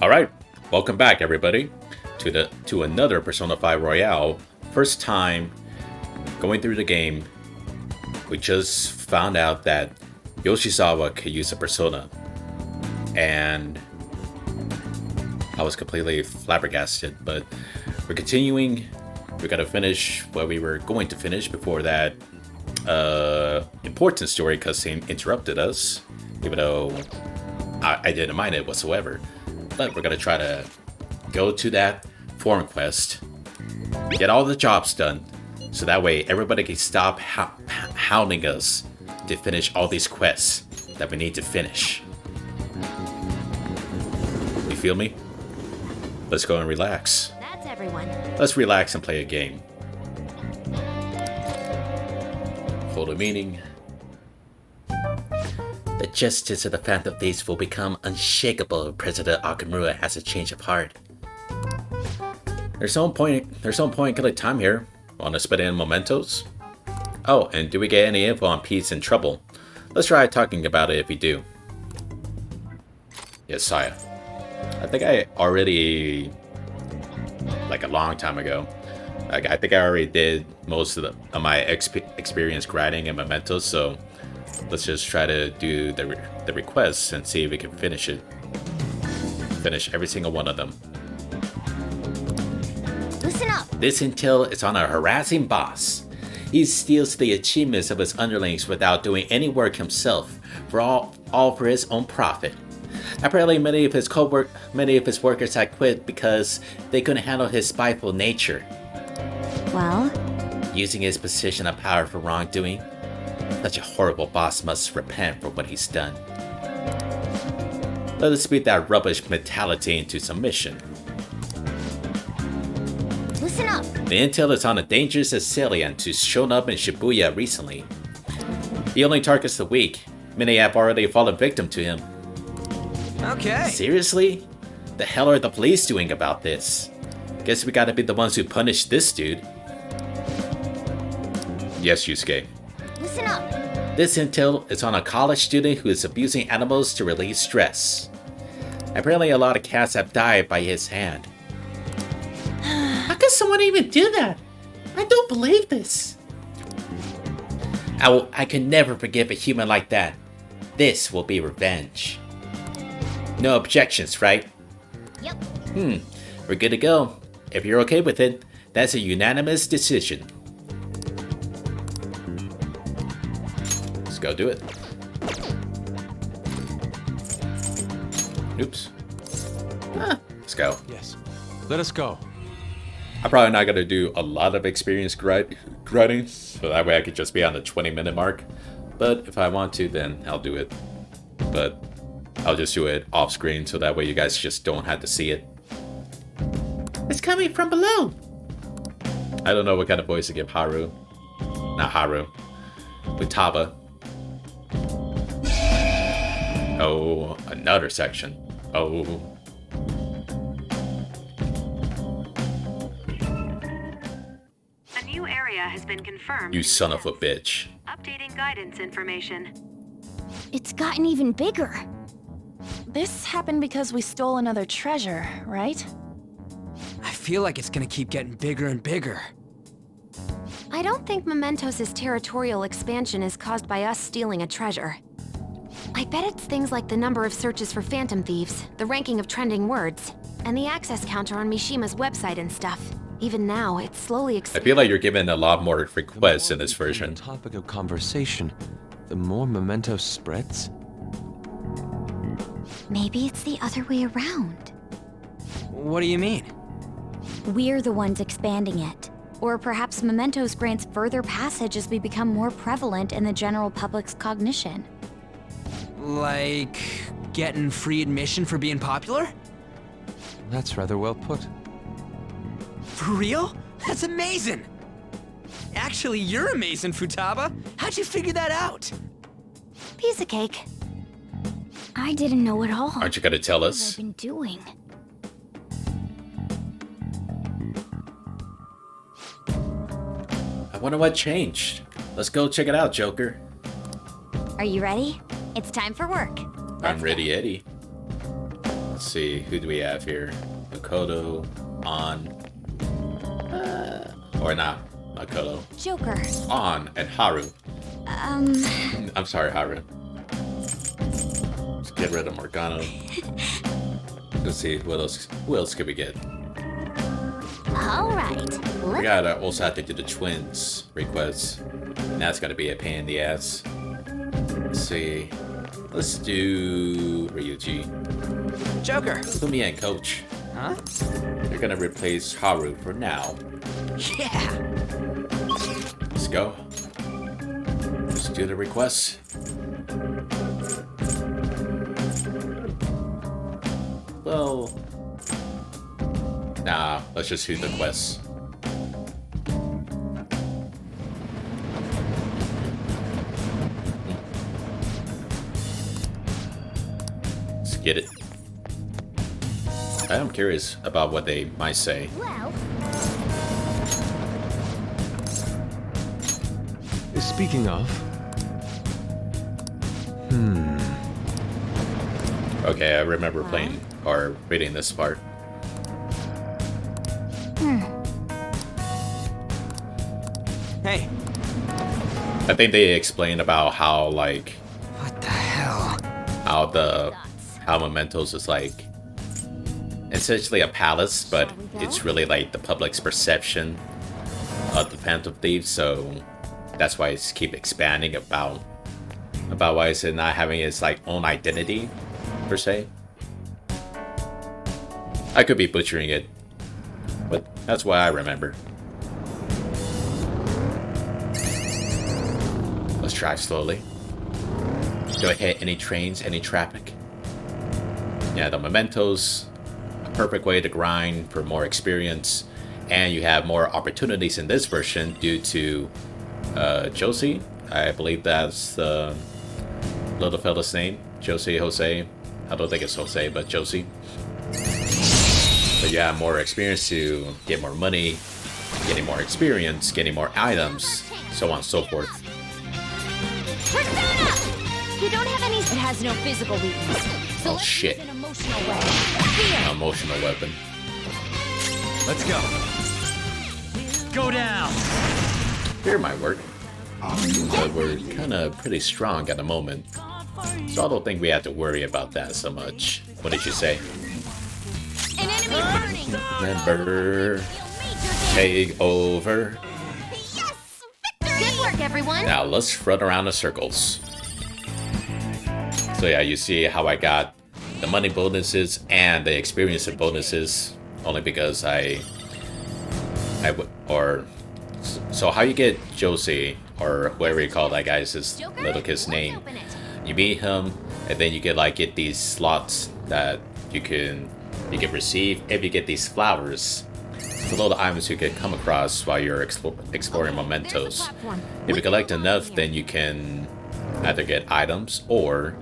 Alright, welcome back everybody to another Persona 5 Royale. First time going through the game, we just found out that Yoshizawa could use a persona. And I was completely flabbergasted, but we're continuing. We gotta finish what we were going to finish before that important story cutscene interrupted us, even though I didn't mind it whatsoever. But we're gonna try to go to that forum quest, get all the jobs done, so that way everybody can stop hounding us to finish all these quests that we need to finish. You feel me? Let's go and relax. That's everyone. Let's relax and play a game. Hold a meeting. The justice of the Phantom Thieves will become unshakable if President Akamura has a change of heart. There's no point killing time here. Want to spit in Mementos? Oh, and do we get any info on Pete's in trouble? Let's try talking about it if we do. Yes, Saya. I think I already, like a long time ago, I think I already did most of my experience grinding in Mementos, so let's just try to do the requests and see if we can finish it. Finish every single one of them. Listen up! This intel is on a harassing boss. He steals the achievements of his underlings without doing any work himself, for all for his own profit. Apparently many of his workers had quit because they couldn't handle his spiteful nature. Well? Using his position of power for wrongdoing, such a horrible boss must repent for what he's done. Let us beat that rubbish mentality into submission. Listen up! The intel is on a dangerous assailant who's shown up in Shibuya recently. He only targets the weak. Many have already fallen victim to him. Okay. Seriously? The hell are the police doing about this? Guess we gotta be the ones who punish this dude. Yes, Yusuke. Listen up! This intel is on a college student who is abusing animals to release stress. Apparently a lot of cats have died by his hand. How can someone even do that? I don't believe this. I can never forgive a human like that. This will be revenge. No objections, right? Yep. We're good to go. If you're okay with it, that's a unanimous decision. Let's go do it. Oops. Let's go. Yes. Let us go. I'm probably not going to do a lot of experience grinding, so that way I could just be on the 20-minute mark. But if I want to, then I'll do it. But I'll just do it off screen, so that way you guys just don't have to see it. It's coming from below! I don't know what kind of voice to give Haru. Not Haru. Futaba. Oh, another section. Oh. A new area has been confirmed. You son of a bitch. Updating guidance information. It's gotten even bigger. This happened because we stole another treasure, right? I feel like it's gonna keep getting bigger and bigger. I don't think Mementos' territorial expansion is caused by us stealing a treasure. I bet it's things like the number of searches for Phantom Thieves, the ranking of trending words, and the access counter on Mishima's website and stuff. Even now, it's slowly I feel like you're given a lot more requests in this version. The topic of conversation, the more Mementos spreads. Maybe it's the other way around. What do you mean? We're the ones expanding it. Or perhaps Mementos grants further passage as we become more prevalent in the general public's cognition. Like getting free admission for being popular? That's rather well put. For real? That's amazing! Actually, you're amazing, Futaba. How'd you figure that out? Piece of cake. I didn't know at all. Aren't you gonna tell What us? I've been doing. I wonder what changed. Let's go check it out, Joker. Are you ready? It's time for work. I'm ready, Eddie. Let's see, who do we have here? Makoto, On, or not Makoto. Joker. On and Haru. I'm sorry, Haru. Let's get rid of Morgana. Let's see, who else could we get? Alright. We gotta also have to do the twins requests. And that's gotta be a pain in the ass. Let's see. Let's do Ryuji. Joker. Put me in, coach. Huh? You're gonna replace Haru for now. Yeah. Let's go. Let's do the request. Well, nah, let's just do the quest. Let's get it. I am curious about what they might say. Well, Speaking of... Okay, I remember playing or reading this part. Hey, I think they explained about how like what the hell? how Mementos is like essentially a palace, but it's really like the public's perception of the Phantom Thieves, so that's why it's keep expanding about why it's not having its like own identity per se. I could be butchering it, but that's what I remember. Let's drive slowly. Don't hit any trains, any traffic. Yeah, the Mementos, a perfect way to grind for more experience, and you have more opportunities in this version due to Josie. I believe that's the little fella's name. Josie, Jose. I don't think it's Jose, but Josie. But you have more experience to get more money, getting more experience, getting more items, so on and so forth. Persona! You don't have any. It has no physical weakness. So Oh, let's shit. use an emotional weapon. Fear. Emotional weapon. Let's go. Go down. Fear might work. But we're kind of pretty strong at the moment. So I don't think we have to worry about that so much. What did you say? An enemy burning. Remember, take over. Yes! Victory! Good work, everyone. Now let's run around in circles. So yeah, you see how I got the money bonuses and the experience bonuses only because so how you get Josie or whoever you call that guy's his Joker, little kid's let's name. open it. You meet him and then you get these slots that you can receive if you get these flowers. The little items you can come across while you're exploring Mementos. There's the platform. If you collect enough, then you can either get items or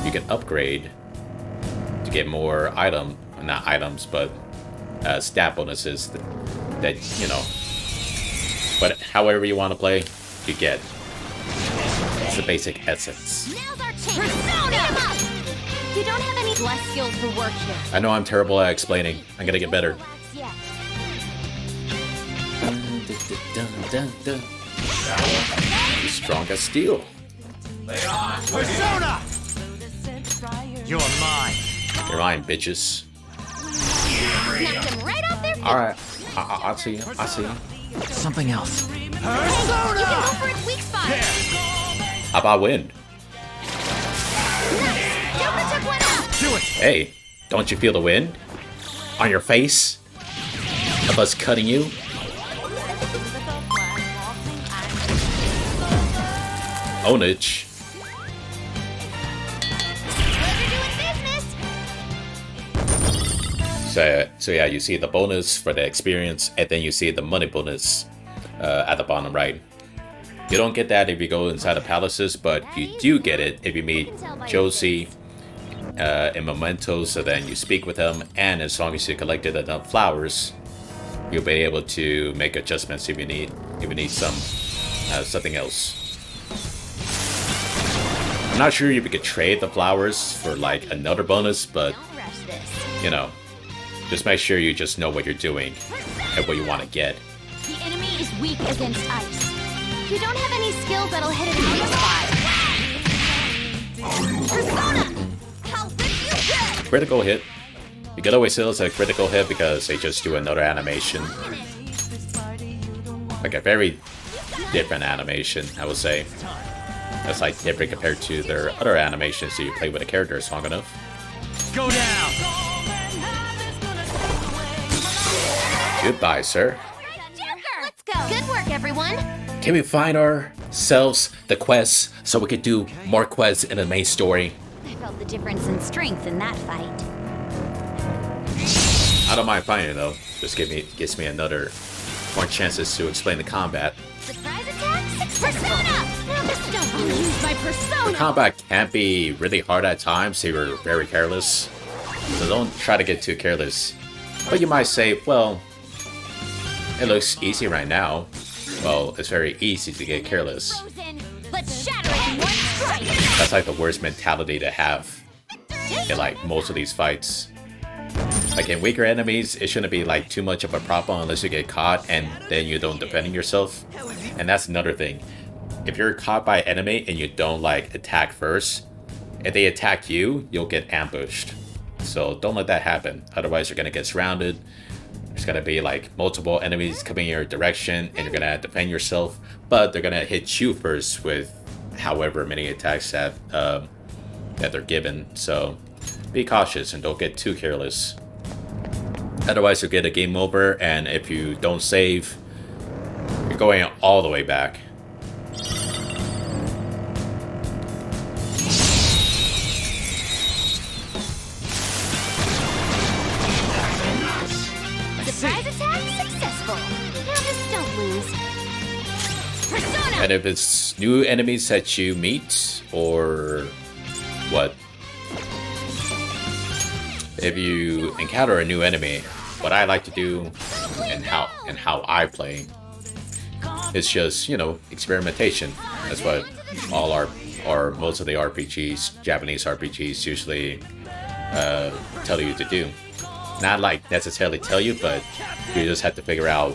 you can upgrade to get more not items, but stat bonuses that you know. But however you want to play, you get. It's the basic essence. Now's our chance. Persona! You don't have any less skills for work here. I know I'm terrible at explaining. I'm gonna get better. Yeah. You're strong as steel. Persona! You're mine. You're mine, bitches. Knocked him right off their feet. Alright, I see you. I see you. Something else. You can go for its weak spot. How about wind? Nice. Joker took one out. Do it. Hey, don't you feel the wind? On your face? Of us cutting you? Onage. So yeah, you see the bonus for the experience, and then you see the money bonus at the bottom right. You don't get that if you go inside the palaces, but you do get it if you meet Josie in Mementos, so then you speak with him, and as long as you collected enough flowers, you'll be able to make adjustments if you need some something else. I'm not sure if you could trade the flowers for like another bonus, but you know, just make sure you just know what you're doing and what you want to get. The enemy is weak against ice. You don't have any skills that'll hit it on the spot. Persona! How big you get? Critical hit. You get always still as a critical hit because they just do another animation. Like a very different animation, I would say. That's like different compared to their other animations that you play with the characters long enough. Go down! Goodbye, sir. Let's go. Good work, everyone. Can we find ourselves the quests so we could do more quests in the main story? I felt the difference in strength in that fight. I don't mind finding it though. Just gives me another more chances to explain the combat. Surprise attack? Persona! Now this don't use my persona! Combat can be really hard at times if you're very careless. So don't try to get too careless. But you might say, well, it looks easy right now. Well, it's very easy to get careless. Let's shatter it in one strike! That's like the worst mentality to have in like most of these fights. Like in weaker enemies, it shouldn't be like too much of a problem unless you get caught and then you don't defend yourself. And that's another thing. If you're caught by an enemy and you don't like attack first, if they attack you, you'll get ambushed. So don't let that happen. Otherwise you're gonna get surrounded. There's gonna be like multiple enemies coming in your direction and you're gonna defend yourself, but they're gonna hit you first with however many attacks that they're given. So be cautious and don't get too careless. Otherwise you'll get a game over, and if you don't save, you're going all the way back. Surprise attack successful. Now just don't lose. Persona! And if it's new enemies that you meet, or what? If you encounter a new enemy, what I like to do and how I play is just, you know, experimentation. That's what all or most of the RPGs, Japanese RPGs, usually tell you to do. Not like necessarily tell you, but you just have to figure out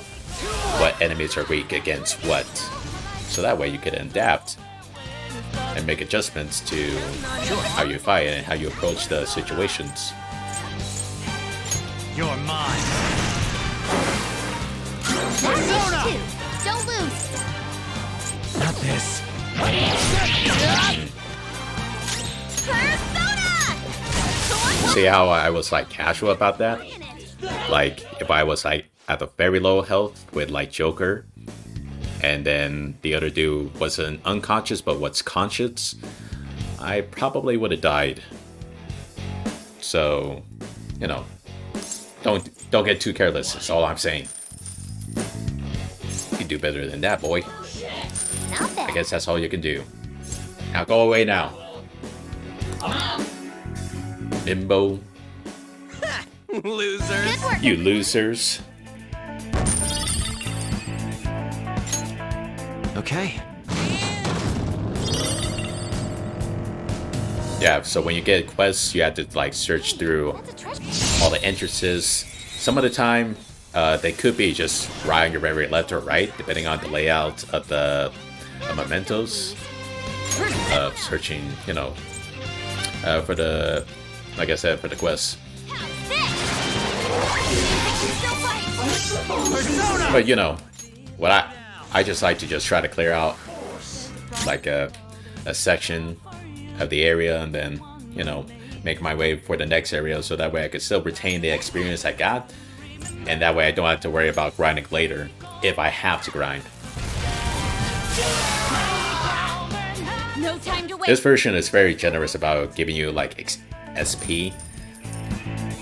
what enemies are weak against what. So that way you can adapt and make adjustments to how you fight and how you approach the situations. You're mine. Persona! Don't lose. Not this. Persona! See how I was like casual about that? Like if I was like at a very low health with like Joker, and then the other dude wasn't unconscious but was conscious, I probably would have died. So, you know, don't get too careless. That's all I'm saying. You can do better than that, boy. Not bad. I guess that's all you can do. Now go away now. Bimbo. Loser. Good work. You losers. Okay. Yeah, so when you get quests, you have to like search through That's a treasure. all the entrances. Some of the time, they could be just right on your very left or right, depending on the layout of the Mementos. Searching, you know, for the, like I said, for the quests. But you know, what I just like to just try to clear out like a section of the area and then, you know, make my way for the next area so that way I can still retain the experience I got, and that way I don't have to worry about grinding later if I have to grind. No time to wait. This version is very generous about giving you like SP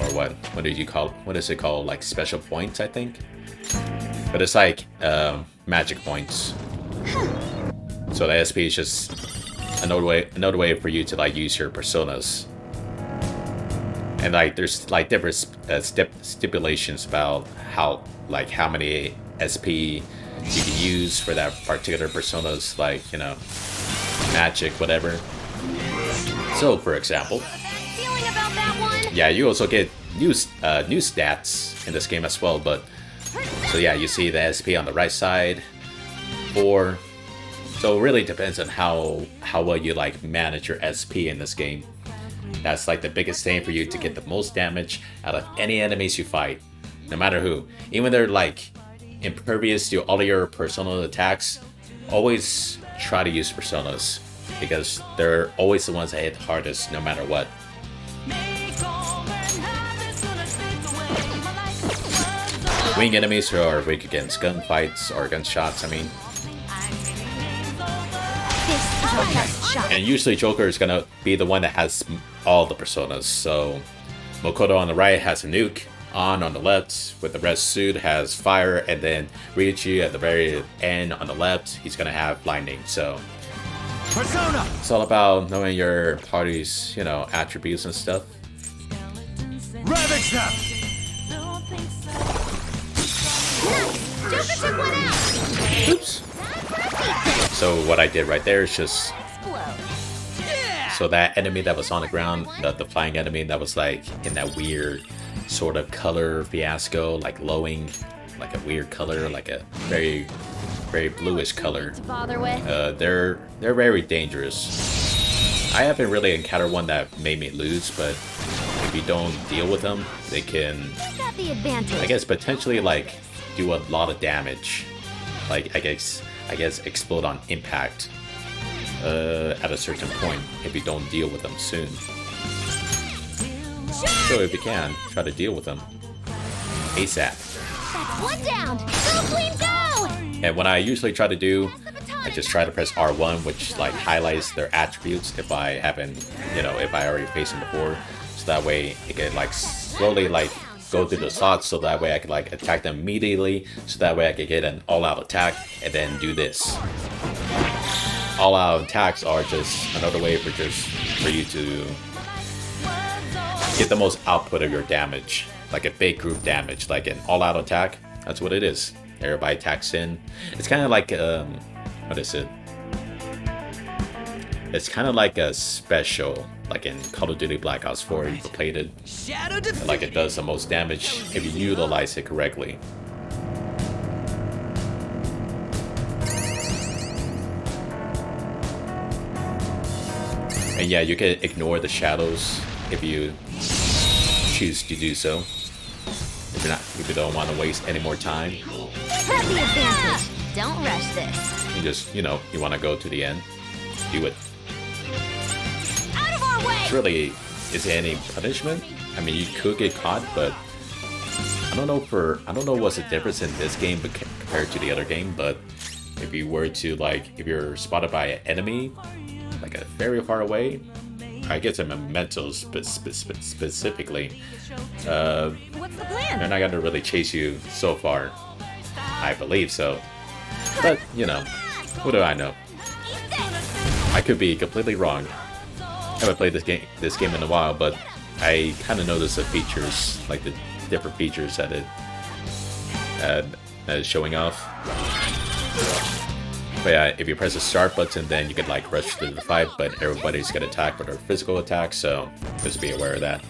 or what is it called, like special points, I think, but it's like magic points. So the SP is just another way for you to like use your personas. And like there's like different stipulations about how many SP you can use for that particular personas, like, you know, magic, whatever. So for example, feeling about that one? Yeah, you also get new stats in this game as well, but so yeah, you see the SP on the right side, or so it really depends on how well you like manage your SP in this game. That's like the biggest thing for you to get the most damage out of any enemies you fight, no matter who. Even they're like impervious to all of your personal attacks, always try to use personas because they're always the ones that hit hardest no matter what. Wing enemies who are weak against gunfights or gunshots, I mean. And usually Joker is gonna be the one that has all the personas. So Makoto on the right has a nuke, on the left with the red suit has fire, and then Ryuichi at the very end on the left, he's gonna have lightning. So Persona! it's all about knowing your party's, you know, attributes and stuff. Ravage them! Joker took one out! Oops. So what I did right there is just so that enemy that was on the ground, the flying enemy that was like in that weird sort of color fiasco, like glowing, like a weird color, like a very bluish color. To bother with. They're very dangerous. I haven't really encountered one that made me lose, but if you don't deal with them, they can, Got the advantage. I guess, potentially like do a lot of damage. Like I guess explode on impact at a certain point if you don't deal with them soon. So if you can, try to deal with them ASAP. That's one down. Go, Queen, go! And what I usually try to do, I just try to press R1, which like highlights their attributes if I haven't, you know, if I already faced them before. So that way it can like slowly like go through the slots, so that way I can like attack them immediately, so that way I can get an all-out attack and then do this. All-out attacks are just another way for you to get the most output of your damage, like a big group damage, like an all-out attack. That's what it is. Everybody attacks in. It's kind of like what is it? It's kind of like a special, like in Call of Duty Black Ops 4, if you played it. Shadow defeat. Like it does the most damage if you utilize it correctly. And yeah, you can ignore the shadows if you choose to do so. If you don't want to waste any more time. Have the advantage. Don't rush this. You just, you know, you want to go to the end, do it. Out of our way! It's really, is there any punishment? I mean, you could get caught, but I don't know what's the difference in this game compared to the other game, but if you were to like, if you're spotted by an enemy, like a very far away, I guess a Mementos specifically, What's the plan? they're not gonna really chase you so far. I believe so. But, you know, what do I know? I could be completely wrong. I haven't played this game in a while, but I kind of noticed the features, like the different features that it is showing off. But yeah, if you press the start button, then you can like rush through the fight, but everybody's gonna attack with their physical attack, so just be aware of that.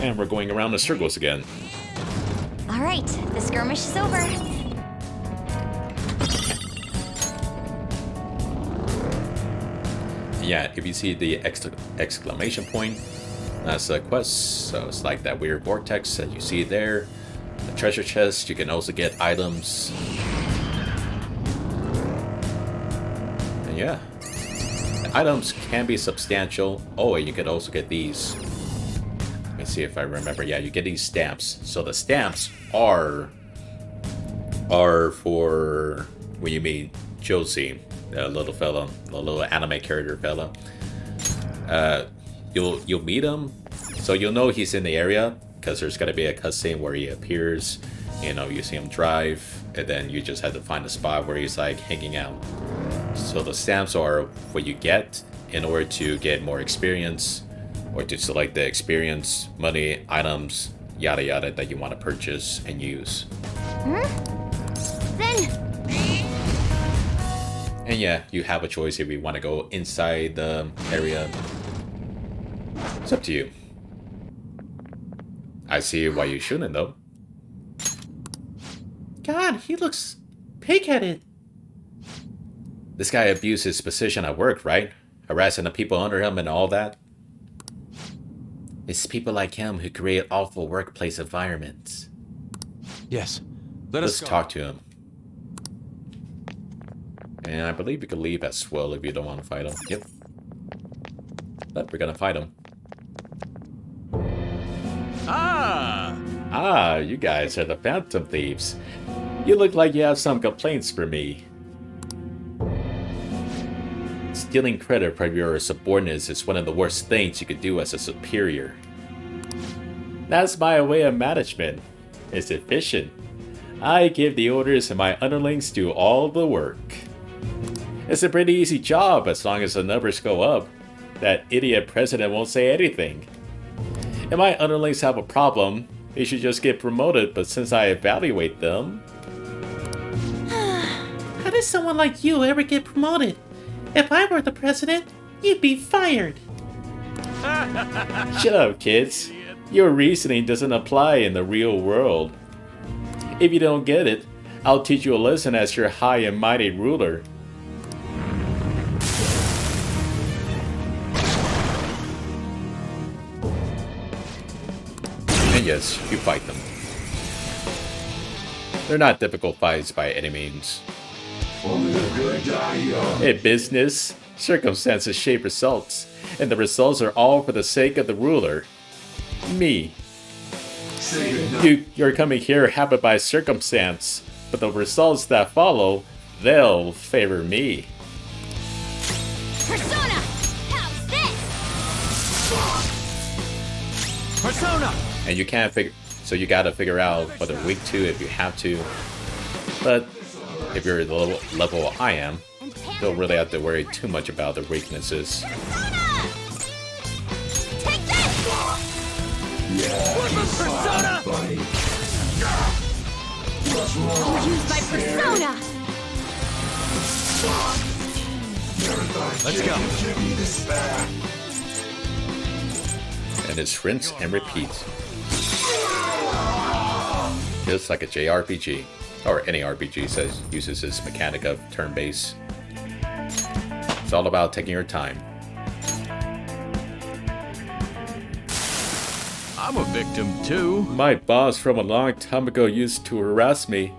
And we're going around in circles again. All right, the skirmish is over. Yeah, if you see the exclamation point, that's a quest. So it's like that weird vortex that you see there. The treasure chest, you can also get items. And yeah, the items can be substantial. Oh, and you can also get these. Let me see if I remember. Yeah, you get these stamps. So the stamps are for when you meet Josie, the little fella, the little anime character fella. You'll meet him, so you'll know he's in the area because there's gonna be a cutscene where he appears. You know, you see him drive, and then you just have to find a spot where he's like hanging out. So the stamps are what you get in order to get more experience, or to select the experience, money, items, yada yada that you want to purchase and use. Then And yeah, you have a choice if you want to go inside the area It's up to you. I see why you shouldn't, though. God, he looks pig-headed. This guy abused his position at work, right? Harassing the people under him and all that. It's people like him who create awful workplace environments. Yes. Let's talk to him. And I believe you can leave as well if you don't want to fight him. Yep. But we're gonna fight him. Ah, you guys are the Phantom Thieves. You look like you have some complaints for me. Stealing credit from your subordinates is one of the worst things you could do as a superior. That's my way of management. It's efficient. I give the orders and my underlings do all the work. It's a pretty easy job as long as the numbers go up. That idiot president won't say anything. If my underlings have a problem, they should just get promoted, but since I evaluate them... How does someone like you ever get promoted? If I were the president, you'd be fired. Shut up, kids. Your reasoning doesn't apply in the real world. If you don't get it, I'll teach you a lesson as your high and mighty ruler. And yes, you fight them. They're not difficult fights by any means. In business, circumstances shape results, and the results are all for the sake of the ruler. Me. You're coming here hampered by circumstance, but the results that follow, they'll favor me. Persona! How's this? Persona! And you can't figure, so you gotta figure out what they're weak to if you have to. But if you're the level I am, you don't really have to worry too much about their weaknesses. Persona! Take this! Persona! I'll use my persona! Let's go. And it's rinse and repeat. Just like a JRPG, or any RPG says uses this mechanic of turn-based. It's all about taking your time. I'm a victim too. My boss from a long time ago used to harass me.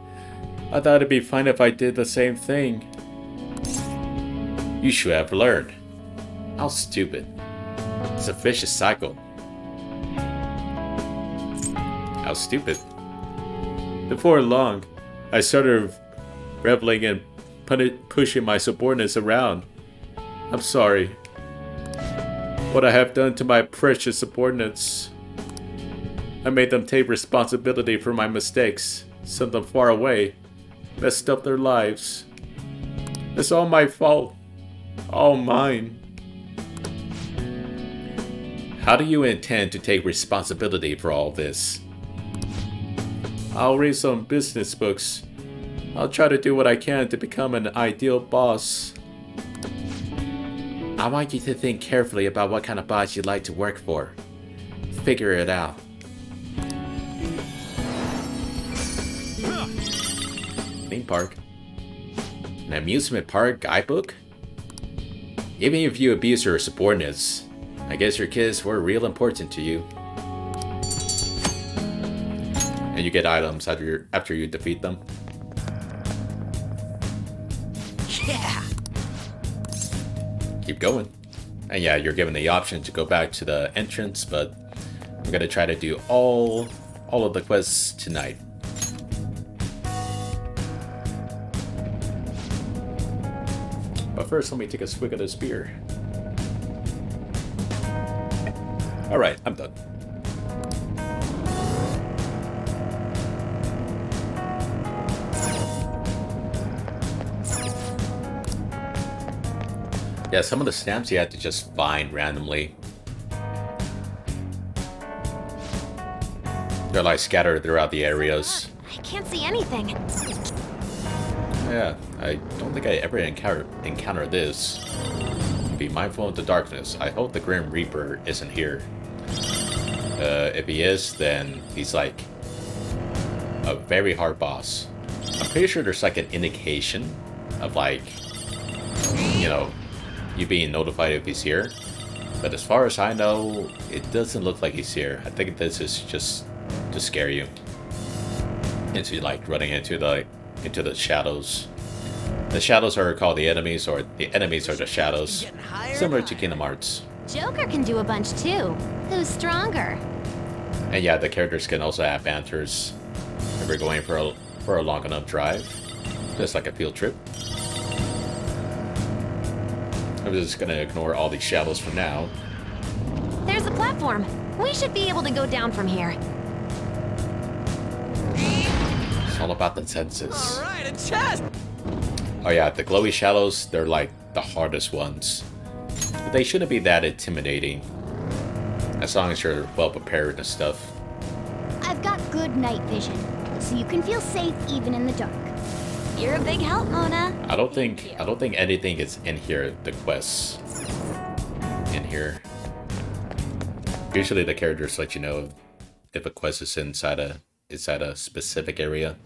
I thought it'd be fine if I did the same thing. You should have learned. How stupid. It's a vicious cycle. How stupid. Before long, I started reveling in pushing my subordinates around. I'm sorry. What I have done to my precious subordinates. I made them take responsibility for my mistakes, sent them far away, messed up their lives. It's all my fault. All mine. How do you intend to take responsibility for all this? I'll read some business books. I'll try to do what I can to become an ideal boss. I want you to think carefully about what kind of boss you'd like to work for. Figure it out. Theme park. An amusement park guidebook? Even if you abuse your subordinates, I guess your kids were real important to you. And you get items after you defeat them. Yeah. Keep going. And yeah, you're given the option to go back to the entrance, but I'm gonna try to do all of the quests tonight. But first, let me take a swig of this beer. Alright, I'm done. Yeah, some of the stamps you had to just find randomly. They're like scattered throughout the areas. I can't see anything. Yeah, I don't think I ever encountered this. Be mindful of the darkness. I hope the Grim Reaper isn't here. If he is, then he's like a very hard boss. I'm pretty sure there's like an indication of like, you know, you being notified if he's here. But as far as I know, it doesn't look like he's here. I think this is just to scare you into like running into the shadows. The shadows are called the enemies, or the enemies are the shadows, similar to Kingdom Hearts. Joker can do a bunch too. Who's stronger? And yeah, the characters can also have banters if we're going for a long enough drive, just like a field trip. I'm just gonna ignore all these shadows for now. There's a platform. We should be able to go down from here. It's all about the senses. All right, a chest. Oh yeah, the glowy shadows, they're like the hardest ones. But they shouldn't be that intimidating, as long as you're well prepared and stuff. I've got good night vision, so you can feel safe even in the dark. You're a big help, Mona. I don't think anything is in here, the quests in here. Usually the characters let you know if a quest is inside a specific area.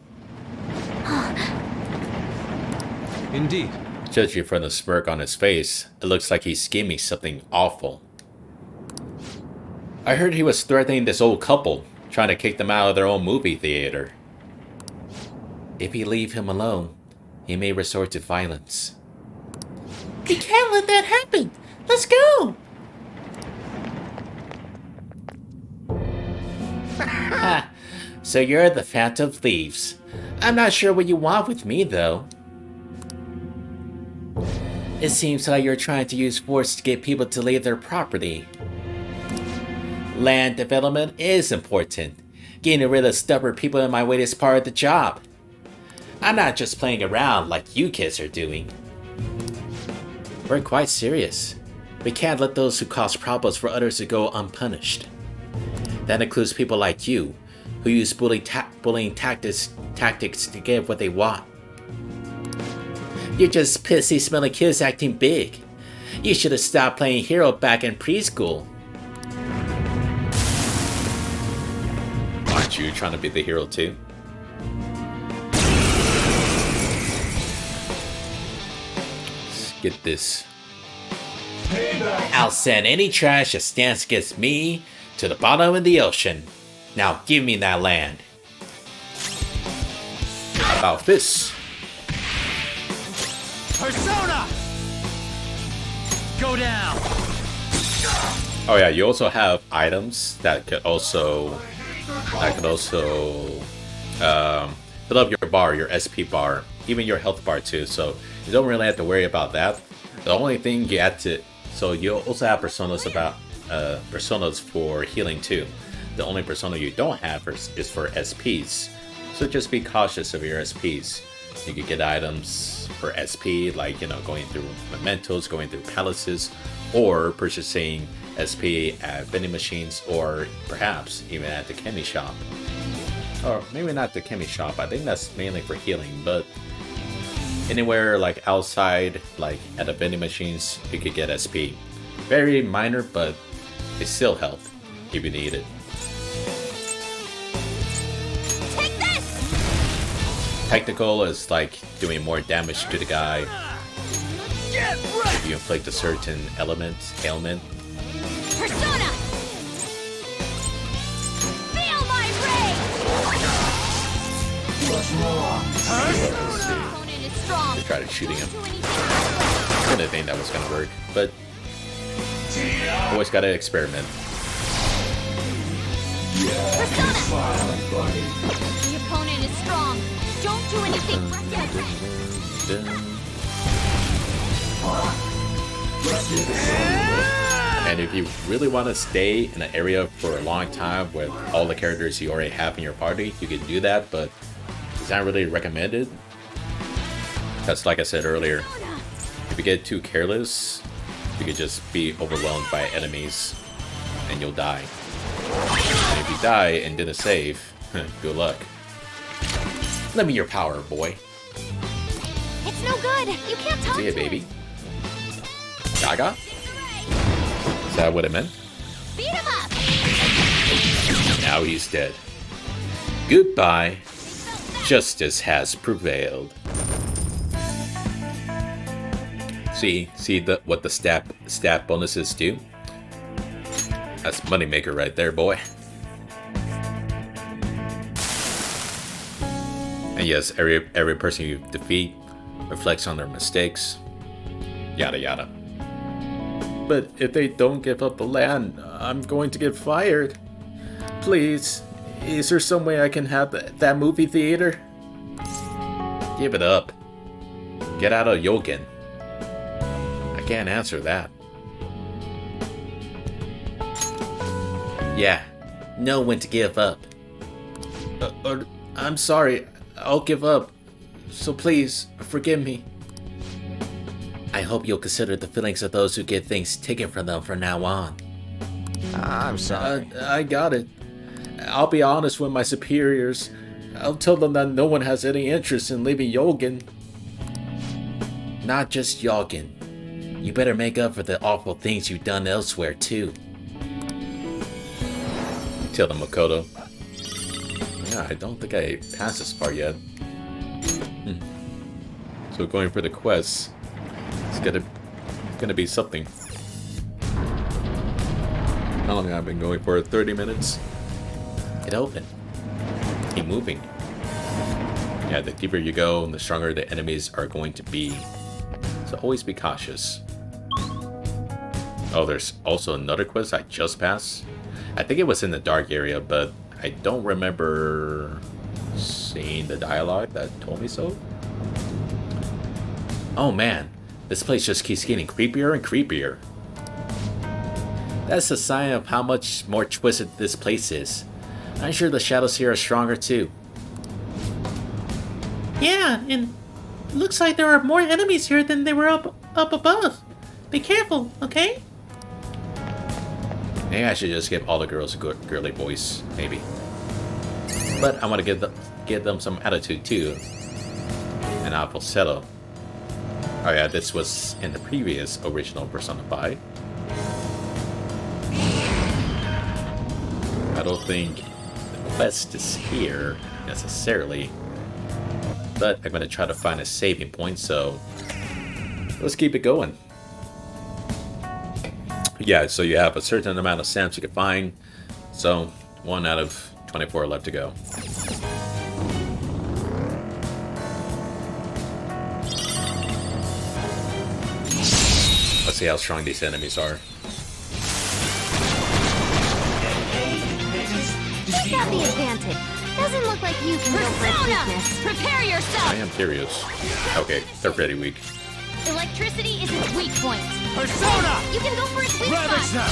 Indeed. Judging from the smirk on his face, it looks like he's scheming something awful. I heard he was threatening this old couple, trying to kick them out of their own movie theater. If we leave him alone, he may resort to violence. We can't let that happen. Let's go. Ha! So you're the Phantom Thieves. I'm not sure what you want with me, though. It seems like you're trying to use force to get people to leave their property. Land development is important. Getting rid of stubborn people in my way is part of the job. I'm not just playing around like you kids are doing. We're quite serious. We can't let those who cause problems for others to go unpunished. That includes people like you, who use bullying tactics to get what they want. You're just pissy, smelly kids acting big. You should have stopped playing hero back in preschool. Aren't you trying to be the hero too? Let's get this. I'll send any trash that stands against me to the bottom of the ocean. Now give me that land. How about this? Persona! Go down! Oh yeah, you also have items that could also fill up your bar, your SP bar, even your health bar too. So you don't really have to worry about that. The only thing you have to, so you also have personas for healing too. The only persona you don't have is for SPs. So just be cautious of your SPs. You could get items for SP, like, you know, going through Mementos, going through palaces, or purchasing SP at vending machines, or perhaps even at the chemi shop. Or maybe not the chemi shop, I think that's mainly for healing, but anywhere like outside, like at the vending machines, you could get SP. Very minor, but it's still health if you need it. Take this! Technical is like doing more damage to the guy if you inflict a certain ailment. Persona! Feel my rage! Let's see. Opponent is strong. They tried shooting him. Do anything. I didn't think that was gonna work, but always gotta experiment. Persona! The opponent is strong. Don't do anything. And if you really want to stay in an area for a long time with all the characters you already have in your party, you can do that, but it's not really recommended. Because like I said earlier, if you get too careless, you could just be overwhelmed by enemies and you'll die. And if you die and didn't save, good luck. Let me your power, boy. It's no good. You can't talk See ya, to baby. it. Gaga? Is that what it meant? Beat him up! Now he's dead. Goodbye. Justice has prevailed. See what the stat bonuses do? That's moneymaker right there, boy. And yes, every person you defeat reflects on their mistakes. Yada yada. But if they don't give up the land, I'm going to get fired. Please, is there some way I can have that movie theater? Give it up. Get out of Yogen. I can't answer that. Yeah, know when to give up. I'm sorry, I'll give up. So please, forgive me. I hope you'll consider the feelings of those who get things taken from them from now on. I'm sorry. I got it. I'll be honest with my superiors. I'll tell them that no one has any interest in leaving Yogen. Not just Yogen. You better make up for the awful things you've done elsewhere, too. Tell them, Makoto. Yeah, I don't think I passed this part yet. So going for the quest, it's gonna be something. How long have I been going for? 30 minutes? It opened. Keep moving. Yeah, the deeper you go, the stronger the enemies are going to be. So always be cautious. Oh, there's also another quest I just passed. I think it was in the dark area, but I don't remember seeing the dialogue that told me so. Oh man, this place just keeps getting creepier and creepier. That's a sign of how much more twisted this place is. I'm sure the shadows here are stronger too. Yeah, and looks like there are more enemies here than there were up above. Be careful, okay? Maybe I should just give all the girls a good girly voice, maybe. But I want to give them some attitude too. And a falsetto. Oh yeah, this was in the previous original Persona 5. I don't think the quest is here necessarily, but I'm going to try to find a saving point, so let's keep it going. Yeah, so you have a certain amount of stamps you can find, so 1 out of 24 left to go. Let's see how strong these enemies are. You got the advantage. Doesn't look like you can go for a weakness. Prepare yourself! I am curious. Okay, they're pretty weak. Electricity is its weak point. Persona! You can go for its weak spot.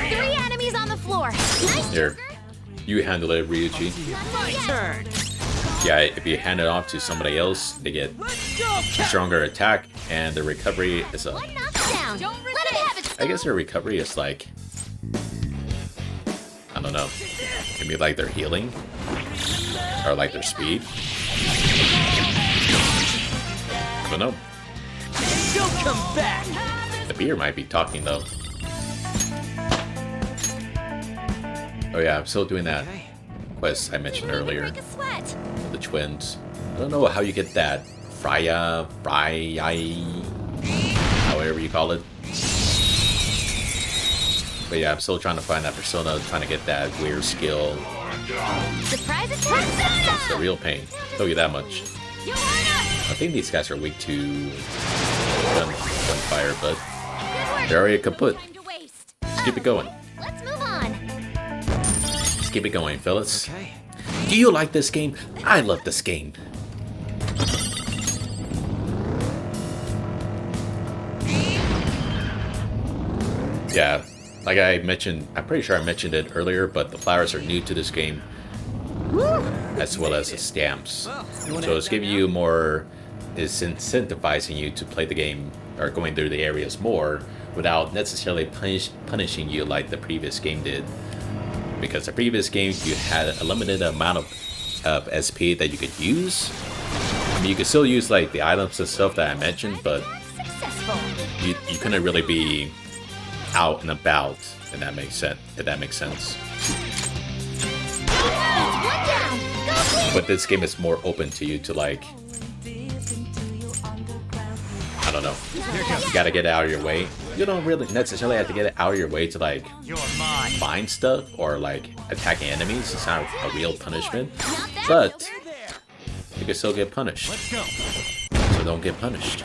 3 enemies on the floor. Nice, Here, Joker. you handle it, Ryuichi. My turn! Yeah, if you hand it off to somebody else, they get Let's go, Cap! stronger attack, and the recovery is a... One knockdown. Don't let him have it. I guess their recovery is like... I don't know. Maybe like their healing? Or like their speed? I don't know. She'll come back! The beer might be talking though. Oh yeah, I'm still doing that quest I mentioned earlier. Break a sweat. The twins. I don't know how you get that Freya, however you call it. But yeah, I'm still trying to find that persona, trying to get that weird skill. Surprise attack. It's a real pain. Tell you that much. You earn us. I think these guys are weak to gunfire, but Good work. they're already kaput. Time to waste. Let's keep it going. Let's move on. Let's keep it going, fellas. Okay. Do you like this game? I love this game. Yeah, like I mentioned, I'm pretty sure I mentioned it earlier, but the flowers are new to this game, as well as the stamps. So it's giving you more, it's incentivizing you to play the game or going through the areas more without necessarily punishing you like the previous game did. Because the previous game, you had a limited amount of SP that you could use. I mean, you could still use like the items and stuff that I mentioned, but Successful. you couldn't really be out and about, and that makes sense. If that makes sense. One down. Go, please. But this game is more open to you to like, I don't know. You gotta get out of your way. You don't really necessarily have to get out of your way to like find stuff or like attacking enemies. It's not a real punishment, but you can still get punished. So don't get punished.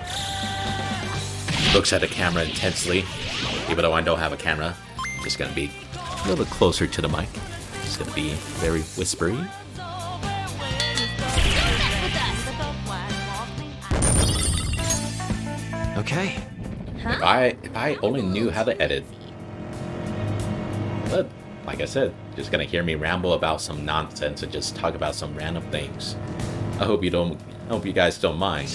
Looks at the camera intensely, even though I don't have a camera. Just gonna be a little bit closer to the mic. It's gonna be very whispery. Okay. If I only knew how to edit. But like I said, just gonna hear me ramble about some nonsense and just talk about some random things. I hope you guys don't mind.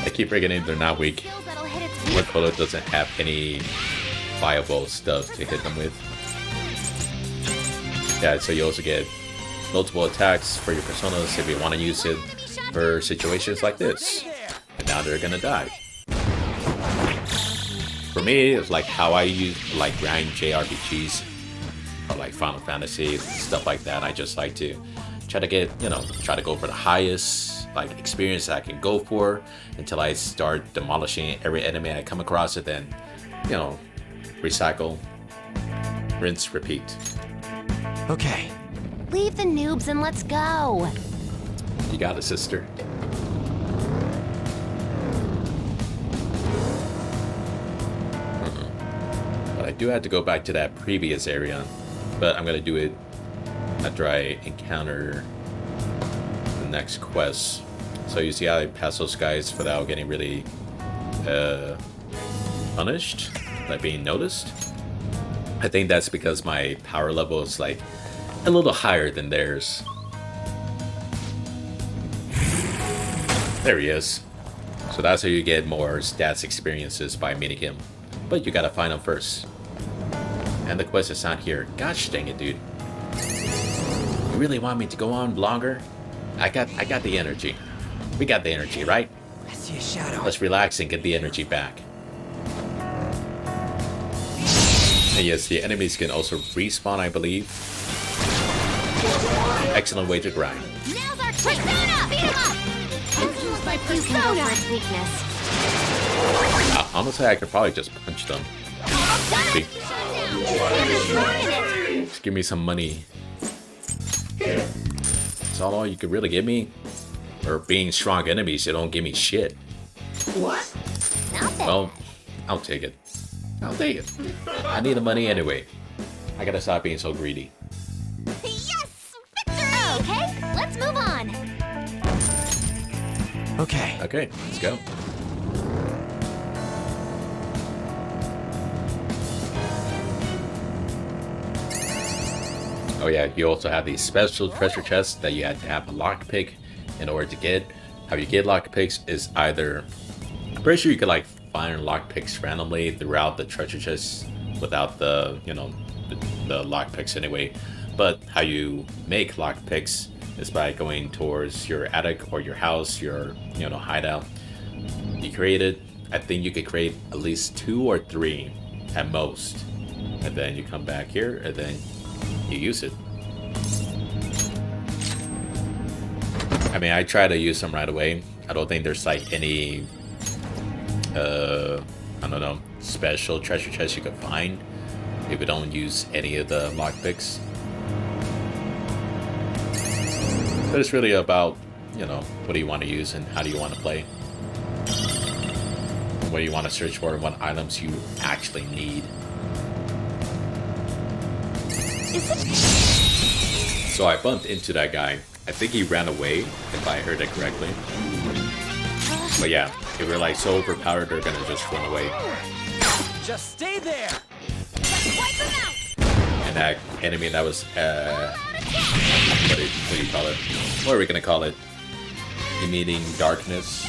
I keep forgetting they're not weak. Koda doesn't have any viable stuff to hit them with. Yeah, so you also get multiple attacks for your personas if you want to use it for situations like this. And now they're gonna die. For me, it's like how I use like grind JRPGs or like Final Fantasy, stuff like that. I just like to try to get, try to go for the highest like experience I can go for until I start demolishing every enemy I come across, and then, recycle, rinse, repeat. Okay. Leave the noobs and let's go. You got it, sister. But I do have to go back to that previous area, but I'm gonna do it after I encounter the next quest. So you see how I pass those guys without getting really punished, like being noticed? I think that's because my power level is like a little higher than theirs. There he is. So that's how you get more stats experiences by meeting him. But you gotta find him first. And the quest is not here. Gosh dang it, dude. You really want me to go on longer? I got the energy. We got the energy, right? I see a shadow. Let's relax and get the energy back. And yes, the enemies can also respawn, I believe. Excellent way to grind. Now's our persona. Beat him up. This is my You can go for persona. its weakness. Honestly, I could probably just punch them. See? Just give me some money. That's all you could really give me. Or being strong enemies, you don't give me shit. Nothing. Well, I'll take it. I'll take it. I need the money anyway. I gotta stop being so greedy. Yes! Victory! Okay, let's move on. Okay. Okay, let's go. Oh yeah, you also have these special treasure chests that you have to have a lockpick in order to get. How you get lockpicks is either... I'm pretty sure you could like find lockpicks randomly throughout the treasure chests without the, the lockpicks anyway. But how you make lockpicks is by going towards your attic or your house, your, hideout. You create it. I think you could create at least 2 or 3 at most. And then you come back here and then you use it. I mean, I try to use them right away. I don't think there's like any, I don't know, special treasure chests you can find if you don't use any of the lockpicks. But it's really about, what do you want to use and how do you want to play. What do you want to search for and what items you actually need. So I bumped into that guy. I think he ran away, if I heard it correctly. But yeah, if you're like so overpowered, they're gonna just run away. Just stay there. Wipe him out. And that enemy that was, what do you call it? What are we gonna call it? Emitting darkness.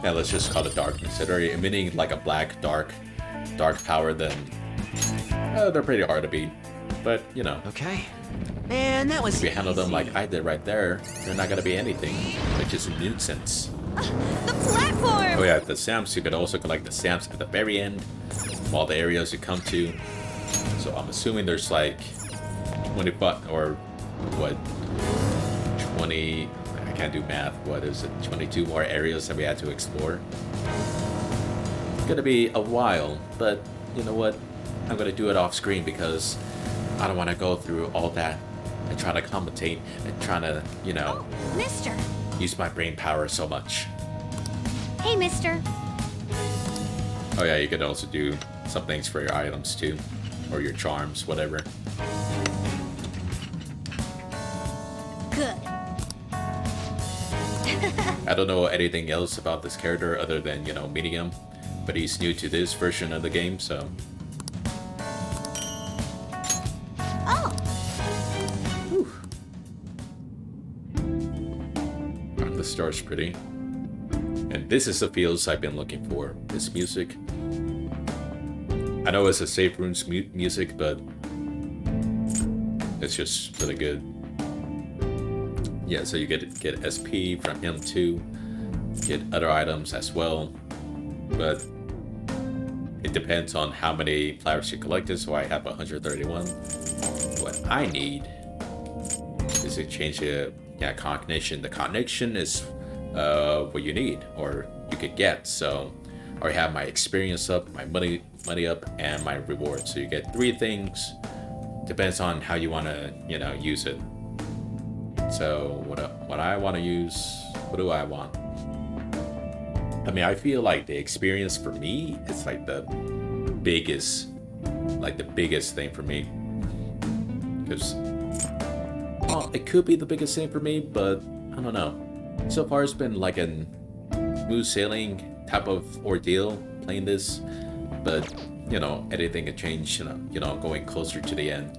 Yeah, let's just call it darkness. If they're emitting like a black, dark power, then they're pretty hard to beat. But, you know, Okay. Man, that was if you handle them easy. like I did right there, they're not gonna be anything. Which is a nuisance. The platform! Oh yeah, the stamps, you could also collect the stamps at the very end of all the areas you come to. So I'm assuming there's like 25 or what, 20, I can't do math, what is it, 22 more areas that we had to explore. It's gonna be a while, but you know what, I'm gonna do it off screen because I don't want to go through all that and try to commentate and trying to, you know, Mister. use my brain power so much. Hey, mister. Oh yeah, you could also do some things for your items too, or your charms, whatever. Good. I don't know anything else about this character other than, you know, meeting him, but he's new to this version of the game, so... Oh, The star's pretty. And this is the feels I've been looking for. This music. I know it's a safe rooms music, but it's just really good. Yeah, so you get SP from him too. Get other items as well. But it depends on how many flowers you collected, so I have 131. What I need is to change the cognition. The cognition is what you need, or you could get. So I already have my experience up, my money up, and my reward. So you get 3 things. Depends on how you want to, you know, use it. So what I want to use, what do I want? I mean, I feel like the experience for me is like the biggest thing for me. Because, well, it could be the biggest thing for me, but I don't know. So far, it's been like a smooth sailing type of ordeal playing this, but you know, anything can change. You know, going closer to the end.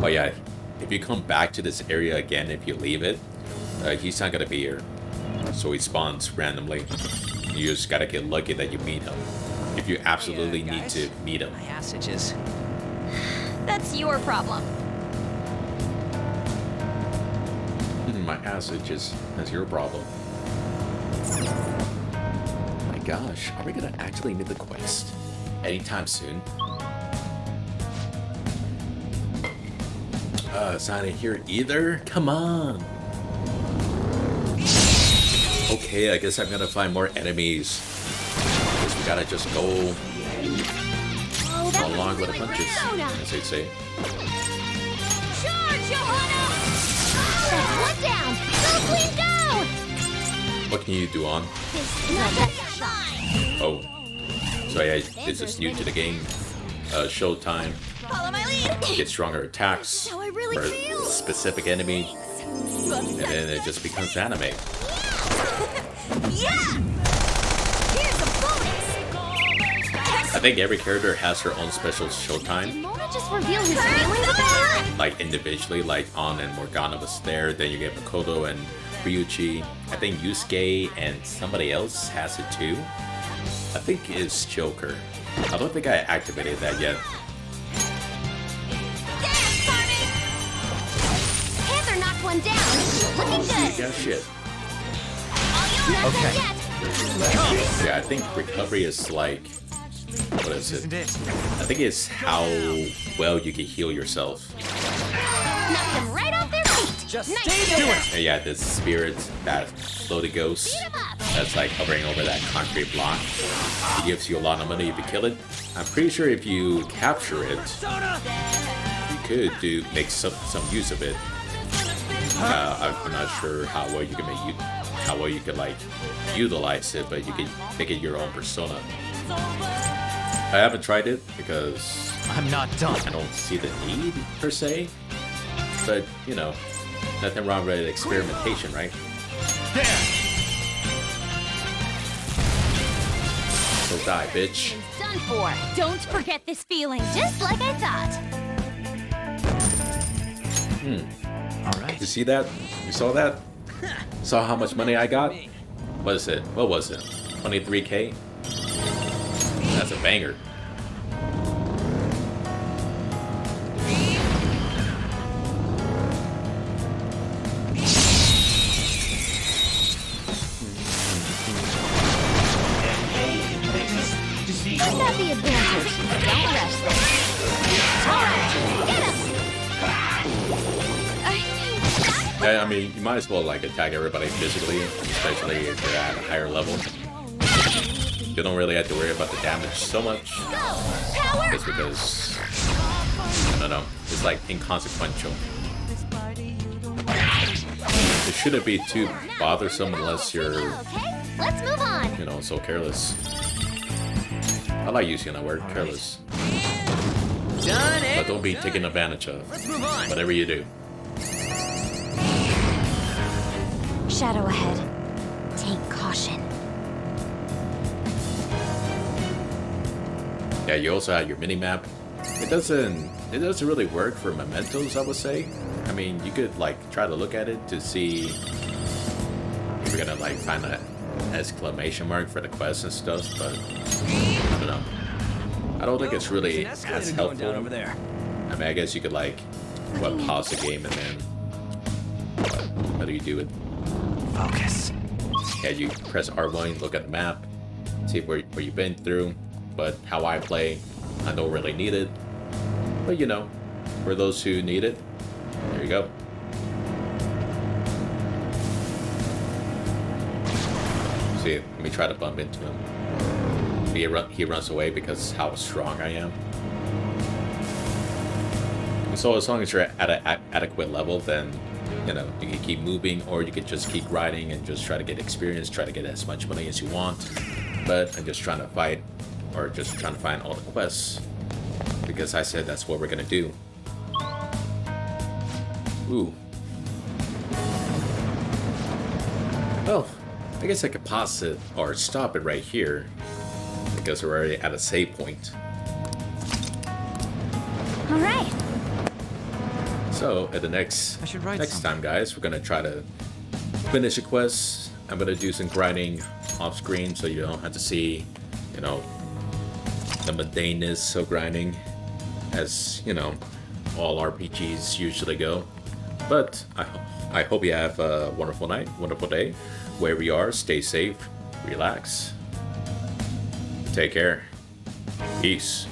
Oh yeah, if you come back to this area again, if you leave it, he's not gonna be here. So he spawns randomly. You just gotta get lucky that you meet him. If you absolutely need to meet him. My ass itches. that's your problem. My ass itches. That's your problem. My gosh, are we gonna actually need the quest anytime soon? It's not in here either? Come on! Okay, I guess I'm gonna find more enemies. Guess we gotta just go Oh, that was along with the really punches, loud. as they say. Charge, Johanna! That's one down. Go, Queen, go! What can you do on? Not that shine. Oh. So yeah, this is new to the game. Showtime. Follow my lead. Get stronger attacks How I really for feel. a specific enemy, and then it just becomes anime. Yeah! Here's a bonus! I think every character has her own special showtime, Mona just revealed his feelings about her? like individually, like An and Morgana was there, then you get Makoto and Ryuichi. I think Yusuke and somebody else has it too. I think it's Joker. I don't think I activated that yet. Dance, Barbie! Panther knocked one down. Looking good. Yeah, shit. Not Okay. done yet. Yeah, I think recovery is like, what is it? Isn't it? I think it's how well you can heal yourself. Knocked them right off their feet. Just Nice stay Joker. doing it. And yeah, this spirit, that floaty ghost, that's like hovering over that concrete block. It gives you a lot of money if you kill it. I'm pretty sure if you capture it, you could make some use of it. I'm not sure how well you can like utilize it, but you can make it your own persona. I haven't tried it because I'm not done. I don't see the need per se, but you know, nothing wrong with experimentation, right? There. So die, bitch. It's done for. Don't forget this feeling, just like I thought. All right. You see that? You saw that? Saw how much money I got? What is it? What was it? 23K? That's a banger. got the advantage. Don't rush this. Alright, get him! Yeah, I mean, you might as well like attack everybody physically, especially if you're at a higher level. You don't really have to worry about the damage so much. Power! Just because, I don't know, it's like inconsequential. It shouldn't be too bothersome unless you're, Okay, let's move on. you know, so careless. I like using that word, careless. Done But it. don't be taken advantage of, Let's move on. whatever you do. Shadow ahead. Take caution. Yeah, you also have your mini map. It doesn't really work for Mementos, I would say. I mean, you could like try to look at it to see if you're gonna like find an exclamation mark for the quest and stuff, but I don't know. I don't think it's really There's as an escalator going down helpful. over there. I mean, I guess you could like pause the game and then how do you do it? Focus. Yeah, you press R1, look at the map, see where you've been through. But how I play, I don't really need it. But you know, for those who need it, there you go. See, let me try to bump into him. He runs away because how strong I am. So as long as you're at an adequate level, then you know you can keep moving, or you can just keep grinding and just try to get experience, try to get as much money as you want. But I'm just trying to fight, or just trying to find all the quests, because I said that's what we're gonna do. Ooh. Well, I guess I could pause it or stop it right here, because we're already at a save point. All right. So at the next time, guys, we're gonna try to finish the quest. I'm gonna do some grinding off screen, so you don't have to see, you know, the mundaneness of grinding, as you know, all RPGs usually go. But I hope you have a wonderful night, wonderful day, wherever you are. Stay safe, relax, take care, peace.